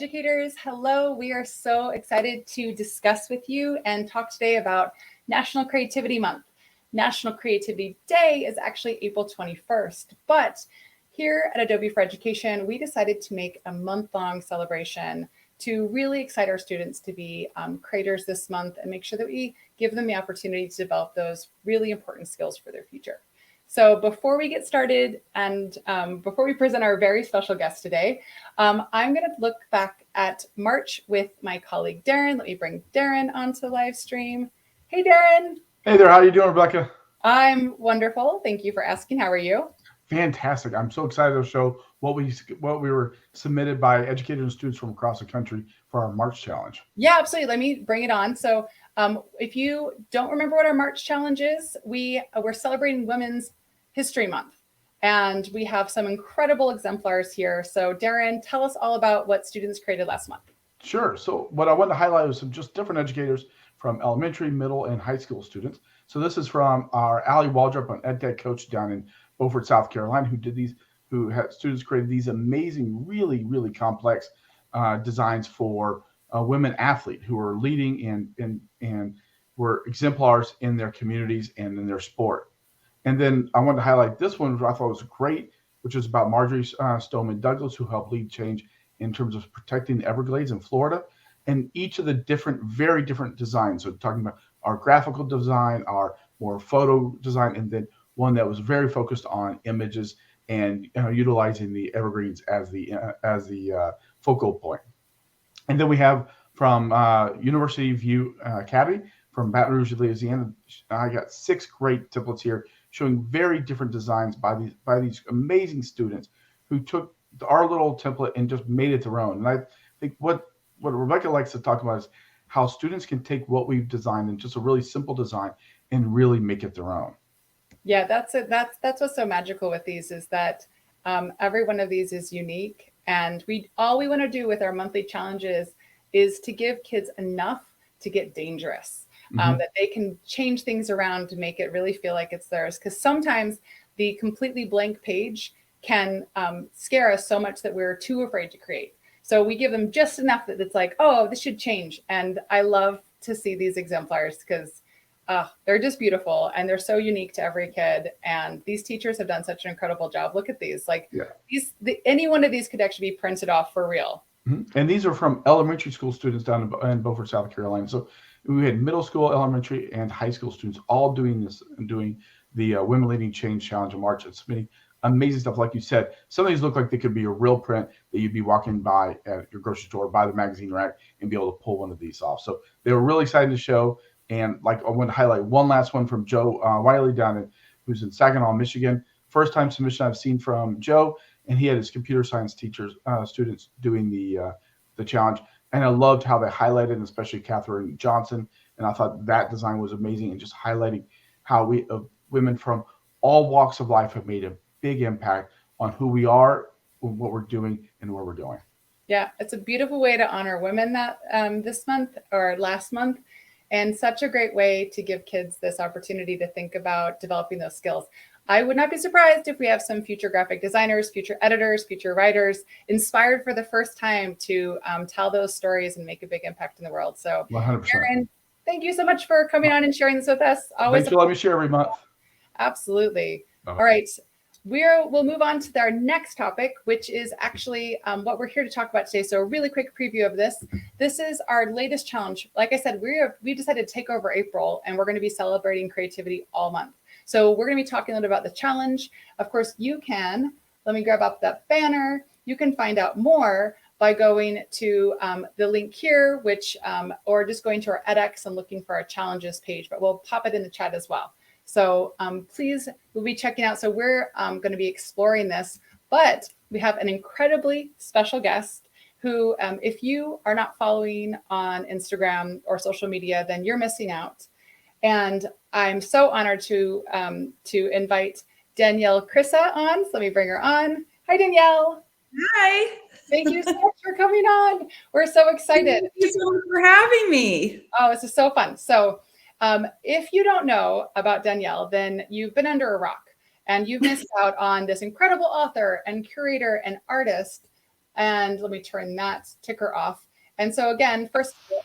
educators. Hello, we are so excited to discuss with you and talk today about National Creativity Month. National Creativity Day is actually April 21st, but here at Adobe for Education, we decided to make a month-long celebration to really excite our students to be creators this month and make sure that we give them the opportunity to develop those really important skills for their future. So before we get started and before we present our very special guest today, I'm going to look back at March with my colleague, Darren. Let me bring Darren onto the live stream. Hey, Darren. Hey there. How are you doing, Rebecca? I'm wonderful. Thank you for asking. How are you? Fantastic. I'm so excited to show what we were submitted by educators and students from across the country for our March challenge. Yeah, absolutely. Let me bring it on. So if you don't remember what our March challenge is, we're celebrating Women's History Month. And we have some incredible exemplars here. So Darren, tell us all about what students created last month. Sure. So what I wanted to highlight was some just different educators from elementary, middle, and high school students. So this is from our Allie Waldrop, an ed tech coach down in Beaufort, South Carolina, who had students created these amazing, really, really complex designs for women athletes who are leading and were exemplars in their communities and in their sport. And then I wanted to highlight this one, which I thought was great, which is about Marjorie Stoneman Douglas, who helped lead change in terms of protecting the Everglades in Florida. And each of the very different designs. So talking about our graphical design, our more photo design, and then one that was very focused on images and utilizing the evergreens as the focal point. And then we have from University View Academy from Baton Rouge, Louisiana. I got 6 great templates here showing very different designs by these amazing students who took our little template and just made it their own. And I think what Rebecca likes to talk about is how students can take what we've designed in just a really simple design and really make it their own. Yeah, that's it. That's what's so magical with these is that every one of these is unique, and all we want to do with our monthly challenges is to give kids enough to get dangerous, that they can change things around to make it really feel like it's theirs. Because sometimes the completely blank page can scare us so much that we're too afraid to create. So we give them just enough that it's like, oh, this should change. And I love to see these exemplars because they're just beautiful and they're so unique to every kid. And these teachers have done such an incredible job. Look at these. Any one of these could actually be printed off for real. And these are from elementary school students down in Beaufort, South Carolina. So we had middle school, elementary, and high school students all doing this and doing the Women Leading Change Challenge in March and submitting amazing stuff. Like you said, some of these look like they could be a real print that you'd be walking by at your grocery store, by the magazine rack, and be able to pull one of these off. So they were really excited to show. And I want to highlight one last one from Joe Wiley who's in Saginaw, Michigan. First time submission I've seen from Joe, and he had his computer science students doing the challenge. And I loved how they highlighted, and especially Catherine Johnson. And I thought that design was amazing, and just highlighting how women from all walks of life have made a big impact on who we are, what we're doing, and where we're going. Yeah, it's a beautiful way to honor women that this month or last month, and such a great way to give kids this opportunity to think about developing those skills. I would not be surprised if we have some future graphic designers, future editors, future writers inspired for the first time to tell those stories and make a big impact in the world. So 100%. Aaron, thank you so much for coming on and sharing this with us. Thanks for letting me share every month. Absolutely. All right. We'll move on to our next topic, which is actually what we're here to talk about today. So a really quick preview of this. This is our latest challenge. Like I said, we decided to take over April, and we're going to be celebrating creativity all month. So we're going to be talking a little about the challenge. Of course, let me grab up that banner. You can find out more by going to the link here, or just going to our edX and looking for our challenges page, but we'll pop it in the chat as well. So please, we'll be checking out. So we're going to be exploring this, but we have an incredibly special guest who, if you are not following on Instagram or social media, then you're missing out. And I'm so honored to invite Danielle Krysa on. So let me bring her on. Hi, Danielle. Hi. Thank you so much for coming on. We're so excited. Thank you so much for having me. Oh, this is so fun. So if you don't know about Danielle, then you've been under a rock and you've missed out on this incredible author and curator and artist And let me turn that ticker off. And so again, first of all,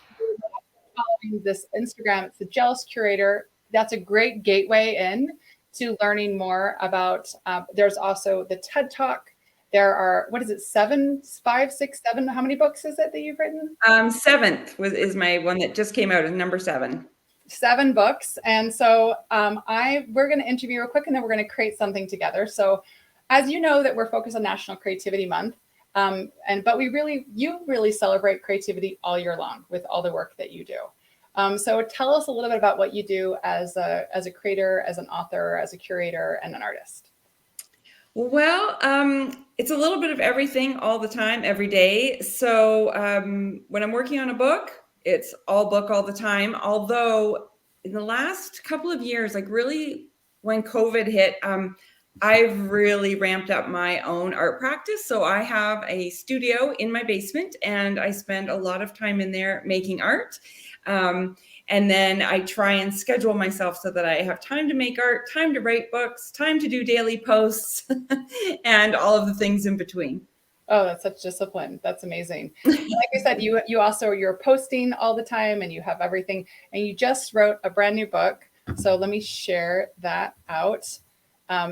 following this Instagram, it's the Jealous Curator. That's a great gateway in to learning more about. There's also the TED Talk. There are, what is it, 7, 5, 6, 7? How many books is it that you've written? Seventh is my one that just came out, is number 7. 7 books. And so we're going to interview real quick, and then we're going to create something together. So as you know that we're focused on National Creativity Month, but you really celebrate creativity all year long with all the work that you do. So tell us a little bit about what you do as a creator, as an author, as a curator, and an artist. Well, it's a little bit of everything all the time, every day. So when I'm working on a book, it's all book all the time. Although in the last couple of years, like really when COVID hit, I've really ramped up my own art practice. So I have a studio in my basement, and I spend a lot of time in there making art. And then I try and schedule myself so that I have time to make art, time to write books, time to do daily posts, and all of the things in between. Oh, that's such discipline. That's amazing. Like I said, you're posting all the time, and you have everything, and you just wrote a brand new book. So let me share that out.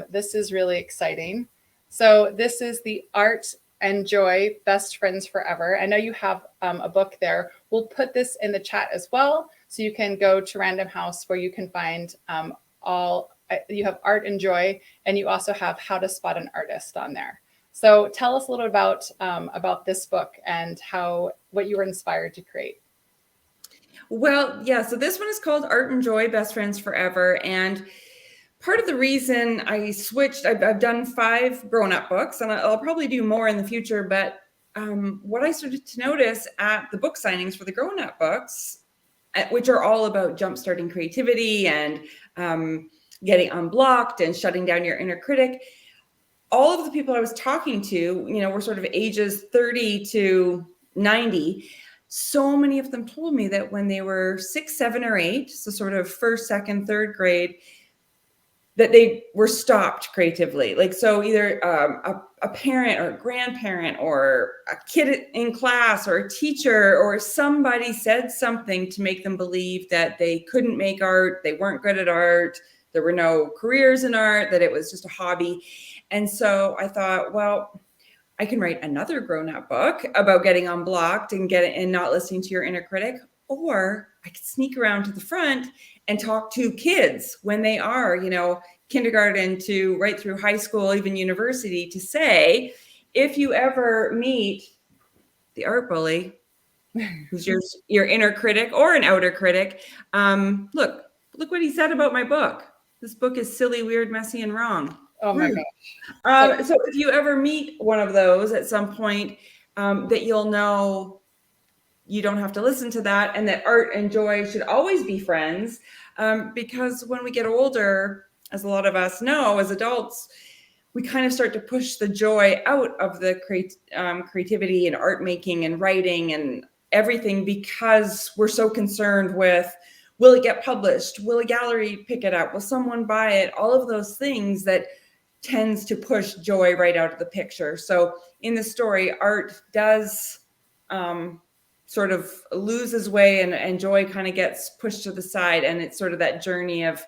This is really exciting. So this is the Art and Joy, Best Friends Forever. I know you have a book there. We'll put this in the chat as well. So you can go to Random House where you can find you have Art and Joy, and you also have How to Spot an Artist on there. So tell us a little about this book and what you were inspired to create. Well, yeah, so this one is called Art and Joy, Best Friends Forever. And part of the reason I switched, I've done 5 grown-up books, and I'll probably do more in the future, but what I started to notice at the book signings for the grown-up books, which are all about jumpstarting creativity and getting unblocked and shutting down your inner critic, all of the people I was talking to, were sort of ages 30 to 90. So many of them told me that when they were 6, 7, or 8, so sort of first, second, third grade, that they were stopped creatively. Like, so either a parent or a grandparent or a kid in class or a teacher or somebody said something to make them believe that they couldn't make art, they weren't good at art, there were no careers in art, that it was just a hobby. And so I thought, well, I can write another grown-up book about getting unblocked and not listening to your inner critic, or I could sneak around to the front and talk to kids when they are, kindergarten to right through high school, even university, to say, if you ever meet the art bully, who's your inner critic or an outer critic, look what he said about my book. This book is silly, weird, messy, and wrong. Oh my gosh. So if you ever meet one of those at some point, that you'll know you don't have to listen to that, and that art and joy should always be friends. Because when we get older, as a lot of us know, as adults, we kind of start to push the joy out of the creativity and art making and writing and everything, because we're so concerned with, will it get published? Will a gallery pick it up? Will someone buy it? All of those things that tends to push joy right out of the picture. So in the story, art does sort of loses way, and joy kind of gets pushed to the side, and it's sort of that journey of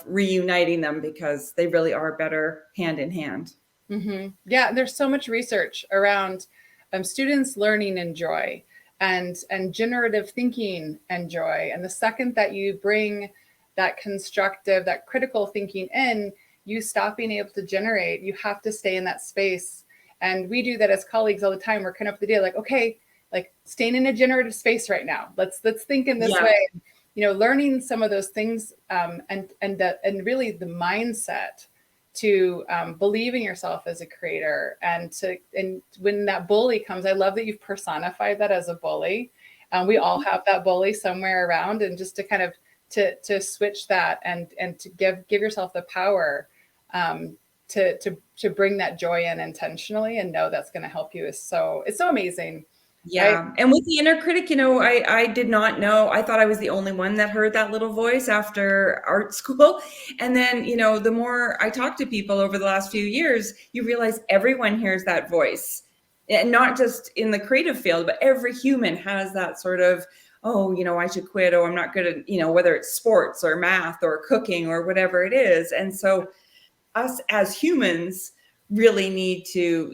reuniting them, because they really are better hand in hand. Mm-hmm. Yeah, there's so much research around students learning in joy and generative thinking and joy. And the second that you bring that constructive, that critical thinking in, you stop being able to generate. You have to stay in that space. And we do that as colleagues all the time. We're kind of the day like, okay, like staying in a generative space right now. Let's think in this way. Learning some of those things, and really the mindset to believe in yourself as a creator, and when that bully comes, I love that you've personified that as a bully. We all have that bully somewhere around, and just to kind of to switch that and to give yourself the power to bring that joy in intentionally, and know that's going to help you it's so amazing. Yeah. Right? And with the inner critic, I did not know. I thought I was the only one that heard that little voice after art school. And then, the more I talk to people over the last few years, you realize everyone hears that voice. and not just in the creative field, but every human has that sort of, oh, I should quit. Oh, I'm not good at, whether it's sports or math or cooking or whatever it is. And so us as humans really need to,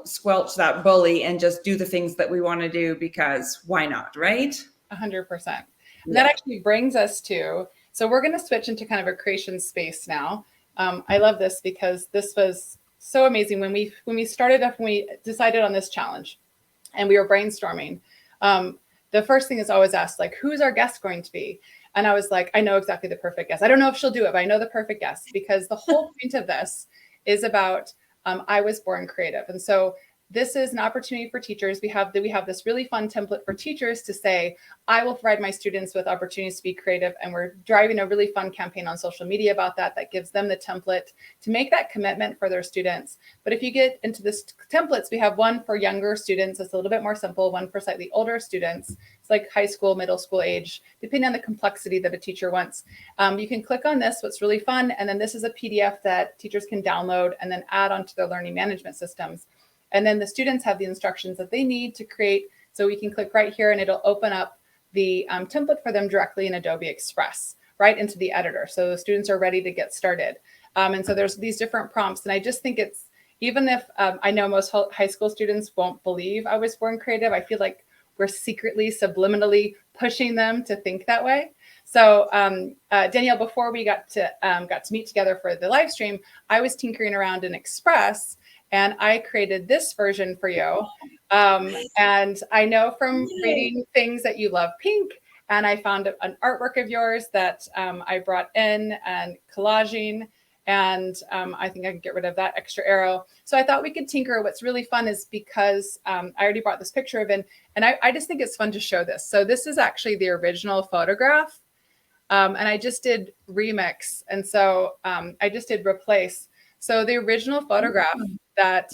squelch that bully and just do the things that we want to do, because why not, right? 100%. And that actually brings us to, so we're going to switch into kind of a creation space now. I love this because this was so amazing when we started up, when we decided on this challenge and we were brainstorming. The first thing is always asked, like, who's our guest going to be? And I was like, I know exactly the perfect guest. I don't know if she'll do it, but I know the perfect guest, because the whole point of this is about I was born creative. And so this is an opportunity for teachers. We have this really fun template for teachers to say, I will provide my students with opportunities to be creative. And we're driving a really fun campaign on social media about that gives them the template to make that commitment for their students. But if you get into this templates, we have one for younger students. It's a little bit more simple, one for slightly older students. It's like high school, middle school age, depending on the complexity that a teacher wants. You can click on this, what's really fun. And then this is a PDF that teachers can download and then add onto their learning management systems. And then the students have the instructions that they need to create. So we can click right here and it'll open up the template for them directly in Adobe Express, right into the editor. So the students are ready to get started. And so there's these different prompts. And I just think it's, even if I know most high school students won't believe I was born creative, I feel like we're secretly, subliminally pushing them to think that way. So Danielle, before we got to meet together for the live stream, I was tinkering around in Express and I created this version for you. And I know from reading things that you love pink, and I found an artwork of yours that I brought in and collaging. And I think I can get rid of that extra arrow. So I thought we could tinker. What's really fun is because I already brought this picture of it, and I just think it's fun to show this. So this is actually the original photograph. And I just did remix. And so I just did replace. So the original photograph that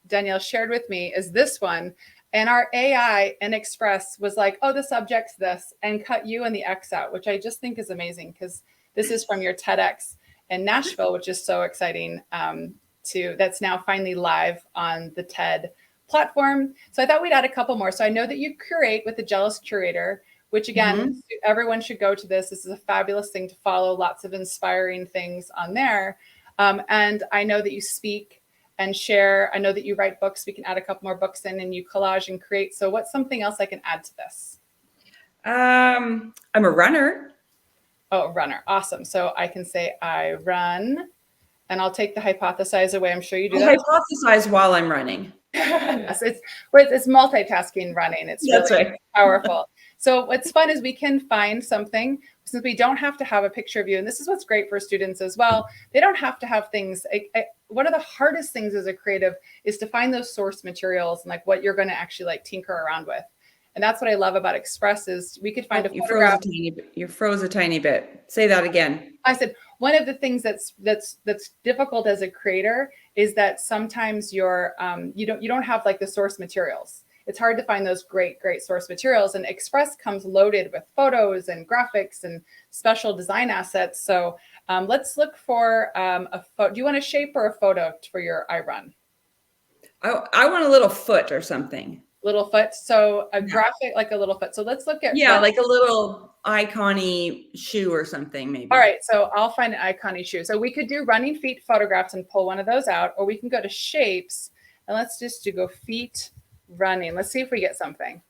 Danielle shared with me is this one. And our AI in Express was like, oh, the subject's this, and cut you and the X out, which I just think is amazing, because this is from your TEDx in Nashville, which is so exciting that's now finally live on the TED platform. So I thought we'd add a couple more. So I know that you curate with the Jealous Curator, which again, everyone should go to this. This is a fabulous thing to follow, lots of inspiring things on there. And I know that you speak and share. I know that you write books. We can add a couple more books in, and you collage and create. So what's something else I can add to this? I'm a runner. Oh, runner. Awesome. So I can say I run, and I'll take the hypothesize away. I'm sure you do that. Hypothesize while I'm running. Yes, it's multitasking running. It's really powerful. So what's fun is we can find something, since we don't have to have a picture of you. And this is what's great for students as well. They don't have to have things. One of the hardest things as a creative is to find those source materials and like what you're going to actually like tinker around with. And that's what I love about Express is we could find a photograph. You froze a tiny bit. Say that again. I said, one of the things that's difficult as a creator is that sometimes you don't have like the source materials. It's hard to find those great source materials, and Express comes loaded with photos and graphics and special design assets. So let's look for a photo. Do you want a shape or a photo for your iRun? I want a little foot or something. Little foot. So a graphic, like a little foot. So let's look at. Yeah, like a little icon-y shoe or something maybe. All right. So I'll find an icon-y shoe. So we could do running feet photographs and pull one of those out, or we can go to shapes and let's just go feet running. Let's see if we get something.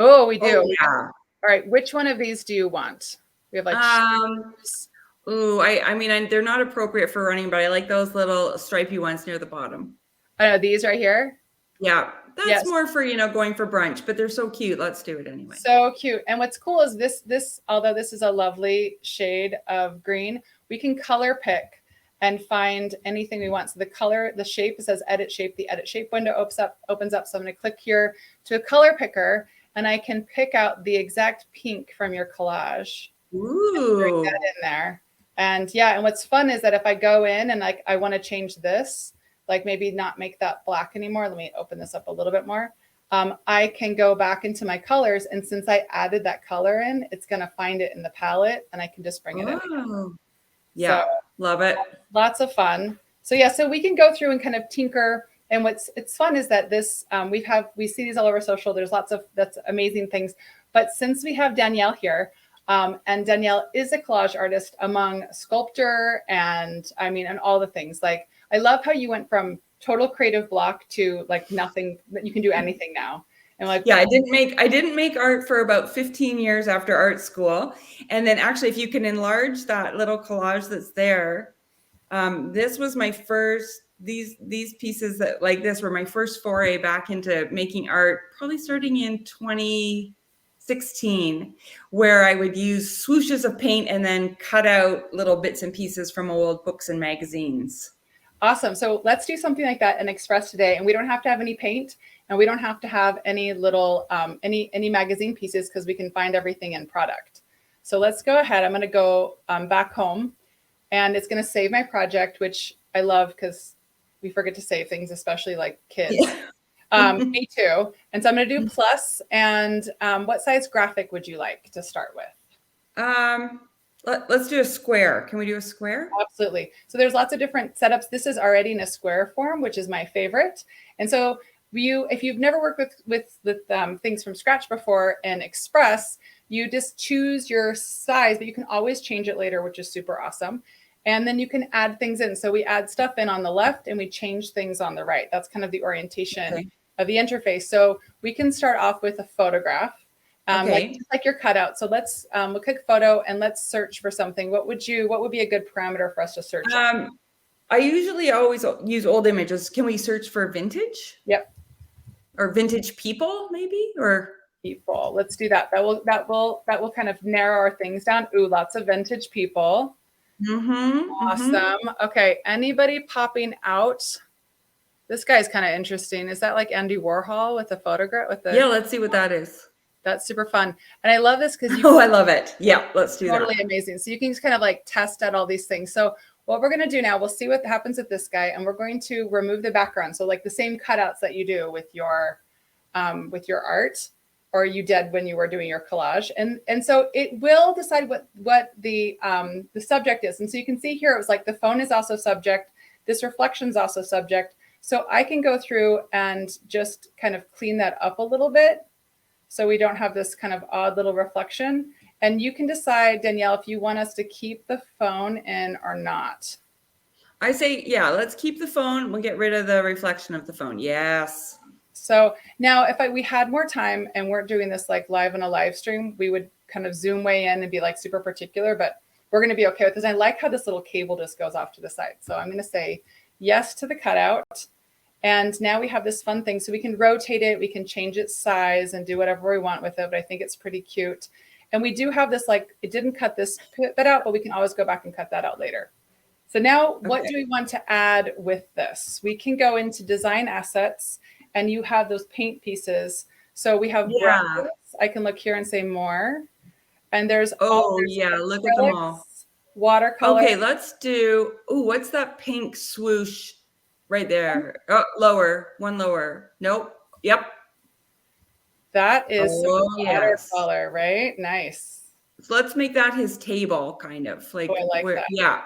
Oh, we do. Oh, yeah. All right. Which one of these do you want? We have like shapes. Ooh, I mean, they're not appropriate for running, but I like those little stripy ones near the bottom. I know these right here. Yeah. That's more for, going for brunch, but they're so cute. Let's do it anyway. So cute. And what's cool is this, although this is a lovely shade of green, we can color pick and find anything we want. So the color, the shape, it says edit shape. The edit shape window opens up. So I'm going to click here to a color picker, and I can pick out the exact pink from your collage. Ooh. Bring that in there. And yeah, and what's fun is that if I go in and like I want to change this, like maybe not make that black anymore. Let me open this up a little bit more. I can go back into my colors, and since I added that color in, it's going to find it in the palette, and I can just bring it in. Yeah, so, love it. Lots of fun. So yeah, so we can go through and kind of tinker And it's fun is that this we see these all over social. There's that's amazing things. But since we have Danielle here, and Danielle is a collage artist among sculptor and all the things. Like I love how you went from total creative block to like nothing, that you can do anything now. And like, yeah, I didn't make art for about 15 years after art school. And then actually, if you can enlarge that little collage that's there, this was my first, these pieces that like this were my first foray back into making art, probably starting in 2016, where I would use swooshes of paint and then cut out little bits and pieces from old books and magazines. Awesome. So let's do something like that in Express today. And we don't have to have any paint, and we don't have to have any little, any magazine pieces, because we can find everything in product. So let's go ahead. I'm going to go back home, and it's going to save my project, which I love because we forget to save things, especially like kids. Yeah. Me too. And so I'm going to do plus. And what size graphic would you like to start with? Let's do a square. Can we do a square? Absolutely. So there's lots of different setups. This is already in a square form, which is my favorite. And so if you've never worked with things from scratch before in Express, you just choose your size, but you can always change it later, which is super awesome. And then you can add things in. So we add stuff in on the left and we change things on the right. That's kind of the orientation of the interface. So we can start off with a photograph. Like your cutout. So let's we'll click photo and let's search for something. What would be a good parameter for us to search? I usually always use old images. Can we search for vintage? Yep. Or vintage people, maybe, or people. Let's do that. That will kind of narrow our things down. Ooh, lots of vintage people. Awesome. Okay. Anybody popping out? This guy's kind of interesting. Is that like Andy Warhol with the photograph? Yeah, let's see what that is. That's super fun. And I love this because I love it. Yeah, let's do that. Totally amazing. So you can just kind of like test out all these things. So what we're going to do now, we'll see what happens with this guy, and we're going to remove the background. So like the same cutouts that you do with your art, or you did when you were doing your collage. And so it will decide what the subject is. And so you can see here, it was like the phone is also subject. This reflection is also subject. So I can go through and just kind of clean that up a little bit, so we don't have this kind of odd little reflection. And you can decide, Danielle, if you want us to keep the phone in or not. I say, yeah, let's keep the phone. We'll get rid of the reflection of the phone. Yes. So now if we had more time and weren't doing this like live on a live stream, we would kind of zoom way in and be like super particular, but we're going to be okay with this. I like how this little cable just goes off to the side. So I'm going to say yes to the cutout. And now we have this fun thing. So we can rotate it. We can change its size and do whatever we want with it. But I think it's pretty cute. And we do have this, like, it didn't cut this bit out, but we can always go back and cut that out later. So now what do we want to add with this? We can go into design assets, and you have those paint pieces. So we have brushes. I can look here and say more. And there's look at them all. Watercolor. Okay, let's do, what's that pink swoosh right there? Oh, lower, one lower. Nope. Yep. That is watercolor, right? Nice. So let's make that his table, kind of like. I like that. Yeah.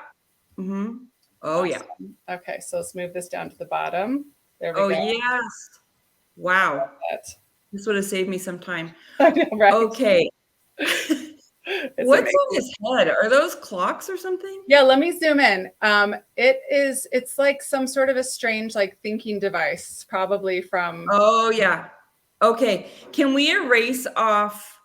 Mm-hmm. Oh, awesome. Yeah. Okay, so let's move this down to the bottom. There we go. Oh, yes. Wow. This would have saved me some time. I know, right? Okay. What's on his head? Are those clocks or something? Yeah, let me zoom in. It's like some sort of a strange like thinking device, probably from. Oh, yeah. Okay. Can we erase off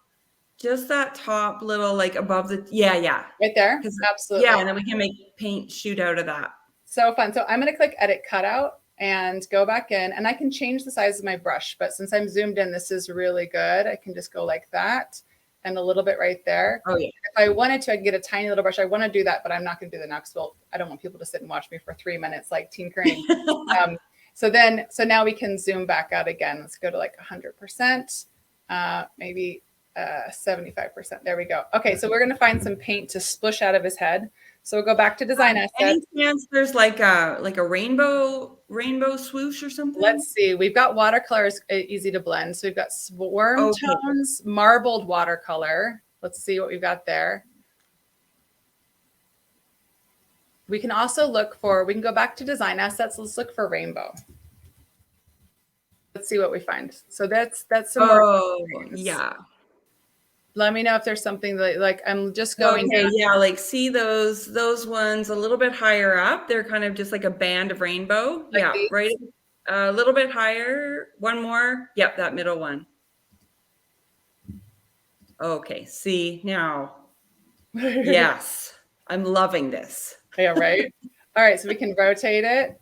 just that top little, like above the, yeah. Right there? Absolutely. Yeah, and then we can make paint shoot out of that. So fun. So I'm going to click edit cutout and go back in, and I can change the size of my brush. But since I'm zoomed in, this is really good. I can just go like that and a little bit right there. Oh, yeah. If I wanted to, I could get a tiny little brush. I want to do that, but I'm not going to do the next. Well, I don't want people to sit and watch me for 3 minutes, like tinkering. So now we can zoom back out again. Let's go to like 100%, maybe 75%. There we go. Okay, so we're going to find some paint to splish out of his head. So we'll go back to design assets. Any chance there's like a rainbow swoosh or something? Let's see. We've got watercolors easy to blend. So we've got warm tones, marbled watercolor. Let's see what we've got there. We can also we can go back to design assets. Let's look for rainbow. Let's see what we find. So that's some more. Oh, things. yeah. Let me know if there's something that like I'm just going. Okay, yeah, like see those ones a little bit higher up. They're kind of just like a band of rainbow. Like yeah, these? right. A little bit higher. One more. Yep, that middle one. Okay, see now. Yes, I'm loving this. Yeah, right. All right, so we can rotate it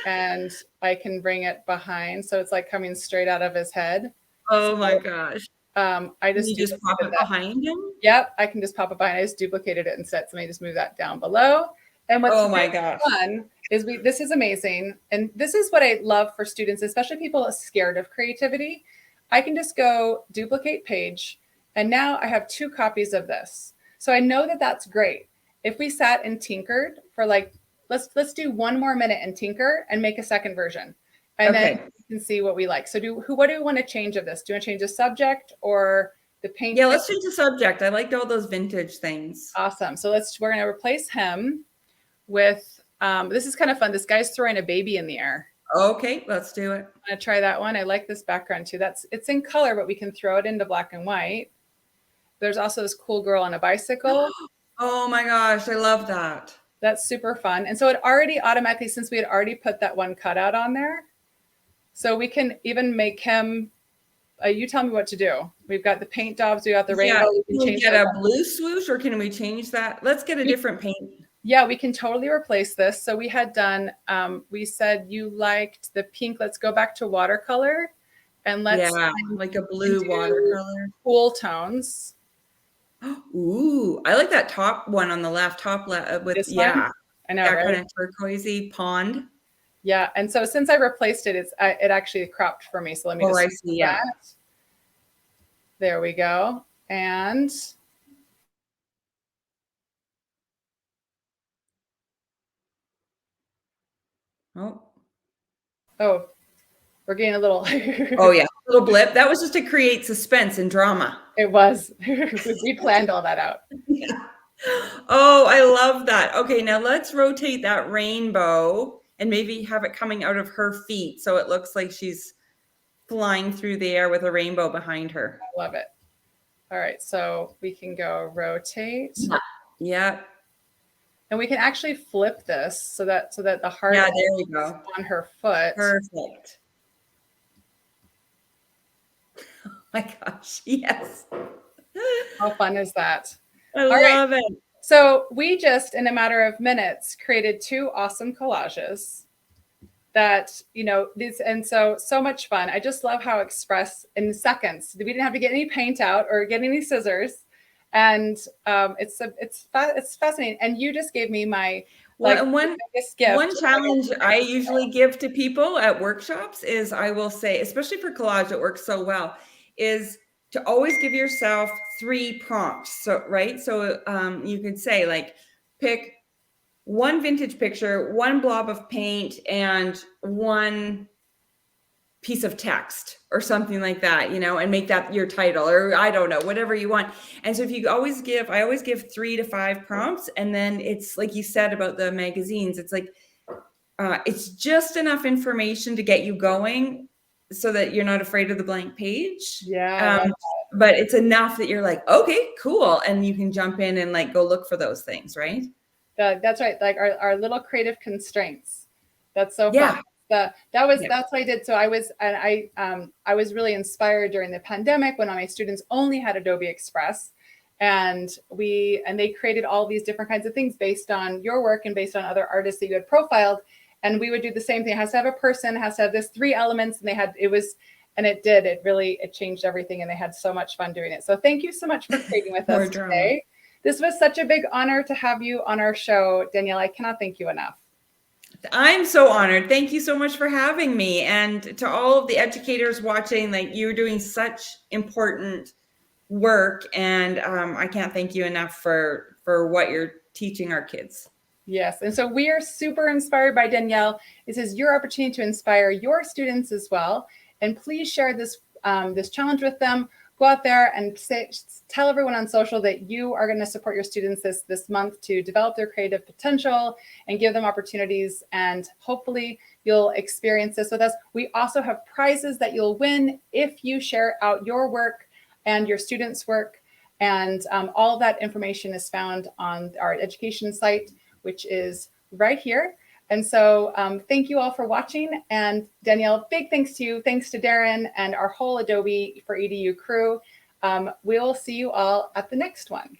and I can bring it behind. So it's like coming straight out of his head. Oh my gosh. I Can you just pop it behind him? Yep, I can just pop it behind. I just duplicated it instead. So let me just move that down below. And what's Oh my gosh. fun is this is amazing. And this is what I love for students, especially people scared of creativity. I can just go duplicate page. And now I have 2 copies of this. So I know that that's great. If we sat and tinkered for like, let's do 1 more minute and tinker and make a second version. And then you can see what we like. So what do we want to change of this? Do you want to change the subject or the paint? Yeah, let's change the subject. I liked all those vintage things. Awesome. So we're going to replace him with, this is kind of fun. This guy's throwing a baby in the air. Okay, let's do it. I'm going to try that one. I like this background too. It's in color, but we can throw it into black and white. There's also this cool girl on a bicycle. Oh my gosh, I love that. That's super fun. And so it already automatically, since we had already put that one cutout on there, so we can even make him, you tell me what to do. We've got the paint daubs, we got the rainbow. Yeah, can we get a blue swoosh or can we change that? Let's get a different paint. Yeah, we can totally replace this. So we had done, we said you liked the pink. Let's go back to watercolor and let's like a blue watercolor. Cool tones. Ooh, I like that top one on the left, with this one? I know, right? Kind of turquoisey pond. Yeah, and so since I replaced it, it actually cropped for me. So let me just I see, that. There we go. And oh, we're getting a little oh yeah, a little blip. That was just to create suspense and drama. It was. We planned all that out. Yeah. Oh, I love that. Okay, now let's rotate that rainbow and maybe have it coming out of her feet so it looks like she's flying through the air with a rainbow behind her. I love it. All right, so we can go rotate. Yeah. And we can actually flip this so that the heart there we go. On her foot. Perfect. Oh my gosh, yes. How fun is that? I love it. So we just, in a matter of minutes, created 2 awesome collages that, and so much fun. I just love how express in seconds. We didn't have to get any paint out or get any scissors. And it's fascinating. And you just gave me my biggest gift. One challenge I usually give to people at workshops is, I will say, especially for collage, it works so well, is to always give yourself 3 prompts. So, right. So you could say like, pick 1 vintage picture, 1 blob of paint, and 1 piece of text or something like that, and make that your title, or I don't know, whatever you want. And so I always give 3 to 5 prompts. And then it's like you said about the magazines, it's like, it's just enough information to get you going so that you're not afraid of the blank page. Yeah. But it's enough that you're like, okay, cool. And you can jump in and like, go look for those things. Right. That's right. Like our little creative constraints. That's so fun. That's what I did. So I was really inspired during the pandemic when all my students only had Adobe Express, and they created all these different kinds of things based on your work and based on other artists that you had profiled. And we would do the same thing. It has to have a person, it has to have this 3 elements, and it changed everything. And they had so much fun doing it. So thank you so much for creating with us today. This was such a big honor to have you on our show, Danielle. I cannot thank you enough. I'm so honored. Thank you so much for having me. And to all of the educators watching, like, you're doing such important work. And I can't thank you enough for what you're teaching our kids. Yes. And so we are super inspired by Danielle. This is your opportunity to inspire your students as well. And please share this challenge with them. go out there and tell everyone on social that you are going to support your students this month to develop their creative potential and give them opportunities. And hopefully you'll experience this with us. We also have prizes that you'll win if you share out your work and your students' work. And all of that information is found on our education site, which is right here. And so thank you all for watching. And Danielle, big thanks to you. Thanks to Darren and our whole Adobe for EDU crew. We'll see you all at the next one.